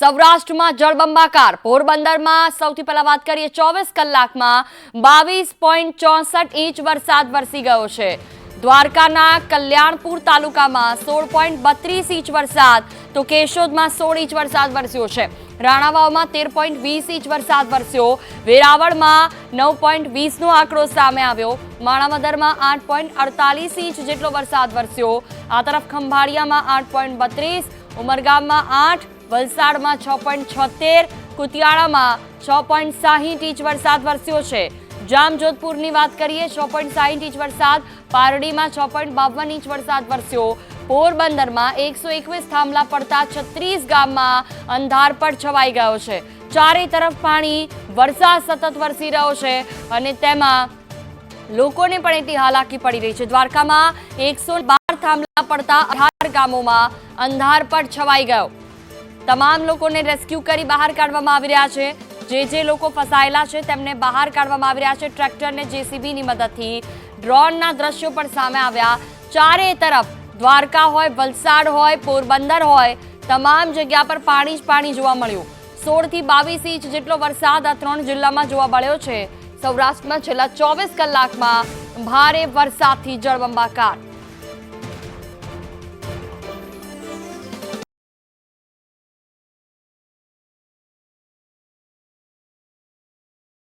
સૌરાષ્ટ્રમાં જળબંબાકાર પોરબંદરમાં સૌથી પહેલા વાત કરીએ 24 કલાકમાં 22.64 ઇંચ વરસાદ વરસી ગયો છે। દ્વારકાના કલ્યાણપુર તાલુકામાં 16.32 ઇંચ વરસાદ તો કેશોદમાં 16 ઇંચ વરસાદ વરસ્યો છે। રાણાવાવમાં 13.20 ઇંચ વરસાદ વરસ્યો। વેરાવળમાં 9.20 નો આંકડો સામે આવ્યો। માણાવદરમાં 8.48 ઇંચ જેટલો વરસાદ વરસ્યો। આ તરફ ખંભાળિયામાં 8.32, ઉમરગામમાં 8, વલસાડમાં 6.76, કુતિયાણામાં 6.60 ઇંચ વરસાદ વરસ્યો છે। જામજોધપુરની વાત કરીએ 6.60 ઇંચ વરસાદ, પારડીમાં 6.52 ઇંચ વરસાદ વરસ્યો। પોરબંદરમાં 121 થાંભલા પડતા 36 ગામમાં અંધારપટ છવાઈ ગયો છે। ચારે તરફ પાણી, વરસાદ સતત વરસી રહ્યો છે અને તેમાં લોકોને પણ એટલી હાલાકી પડી રહી છે। દ્વારકામાં 112 થાંભલા પડતા 18 ગામોમાં અંધારપટ છવાઈ ગયો। તમામ લોકોને રેસ્ક્યુ કરી બહાર કાઢવામાં આવી રહ્યા છે। જે લોકો ફસાયેલા છે તેમને બહાર કાઢવામાં આવી રહ્યા છે। ટ્રેક્ટર ને જેસીબીની મદદથી ડ્રોનના દ્રશ્યો પણ સામે આવ્યા। ચારે તરફ દ્વારકા હોય, વલસાડ હોય, પોરબંદર હોય, તમામ જગ્યા પર પાણી જ પાણી જોવા મળ્યું। 16 થી 22 ઇંચ જેટલો વરસાદ આ 3 જિલ્લામાં જોવા મળ્યો છે। સૌરાષ્ટ્રમાં છેલ્લા 24 કલાકમાં ભારે વરસાદથી જળબંબાકાર।